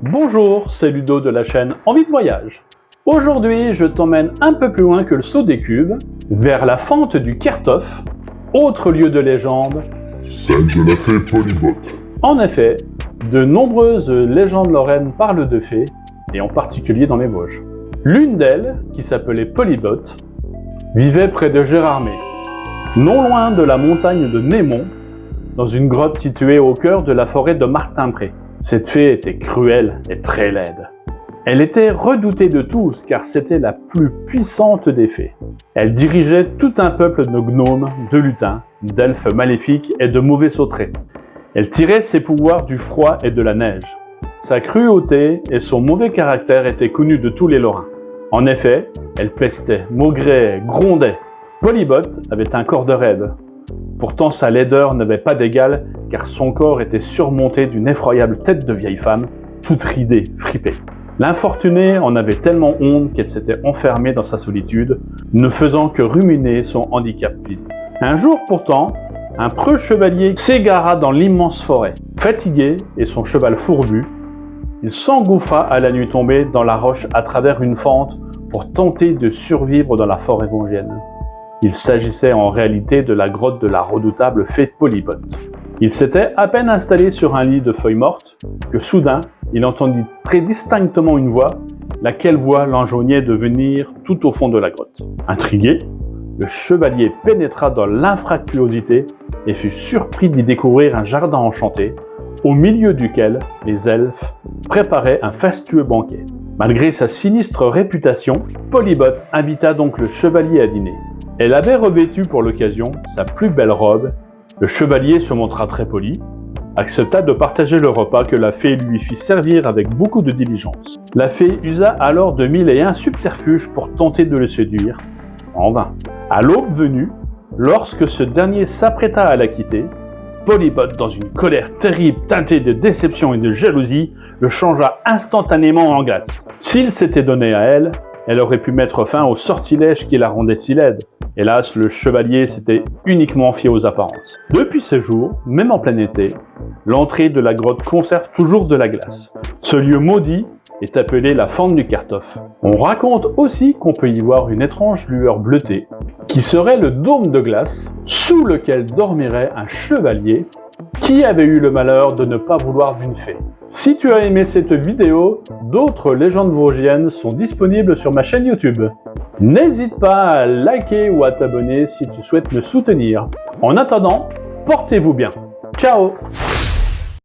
Bonjour, c'est Ludo de la chaîne Envie de voyage. Aujourd'hui, je t'emmène un peu plus loin que le saut des cuves, vers la fente du Kerthof, autre lieu de légende, celle de la fée Polybot. En effet, de nombreuses légendes lorraines parlent de fées, et en particulier dans les Vosges. L'une d'elles, qui s'appelait Polybot, vivait près de Gérardmer, non loin de la montagne de Némont, dans une grotte située au cœur de la forêt de Martinpré. Cette fée était cruelle et très laide. Elle était redoutée de tous car c'était la plus puissante des fées. Elle dirigeait tout un peuple de gnomes, de lutins, d'elfes maléfiques et de mauvais sauterets. Elle tirait ses pouvoirs du froid et de la neige. Sa cruauté et son mauvais caractère étaient connus de tous les Lorrains. En effet, elle pestait, maugréait, grondait. Polybot avait un corps de rêve. Pourtant, sa laideur n'avait pas d'égal, car son corps était surmonté d'une effroyable tête de vieille femme, toute ridée, fripée. L'infortunée en avait tellement honte qu'elle s'était enfermée dans sa solitude, ne faisant que ruminer son handicap physique. Un jour pourtant, un preux chevalier s'égara dans l'immense forêt. Fatigué et son cheval fourbu, il s'engouffra à la nuit tombée dans la roche à travers une fente pour tenter de survivre dans la forêt vosgienne. Il s'agissait en réalité de la grotte de la redoutable fée Polybot. Il s'était à peine installé sur un lit de feuilles mortes que soudain, il entendit très distinctement une voix, laquelle voix l'enjoignait de venir tout au fond de la grotte. Intrigué, le chevalier pénétra dans l'infractuosité et fut surpris d'y découvrir un jardin enchanté, au milieu duquel les elfes préparaient un fastueux banquet. Malgré sa sinistre réputation, Polybot invita donc le chevalier à dîner. Elle avait revêtu pour l'occasion sa plus belle robe. Le chevalier se montra très poli, accepta de partager le repas que la fée lui fit servir avec beaucoup de diligence. La fée usa alors de 1001 subterfuges pour tenter de le séduire, en vain. À l'aube venue, lorsque ce dernier s'apprêta à la quitter, Polybot, dans une colère terrible teintée de déception et de jalousie, le changea instantanément en glace. S'il s'était donné à elle, elle aurait pu mettre fin au sortilège qui la rendait si laide. Hélas, le chevalier s'était uniquement fié aux apparences. Depuis ce jour, même en plein été, l'entrée de la grotte conserve toujours de la glace. Ce lieu maudit est appelé la fente du Kerthof. On raconte aussi qu'on peut y voir une étrange lueur bleutée, qui serait le dôme de glace, sous lequel dormirait un chevalier qui avait eu le malheur de ne pas vouloir d'une fée. Si tu as aimé cette vidéo, d'autres légendes vosgiennes sont disponibles sur ma chaîne YouTube. N'hésite pas à liker ou à t'abonner si tu souhaites me soutenir. En attendant, portez-vous bien. Ciao!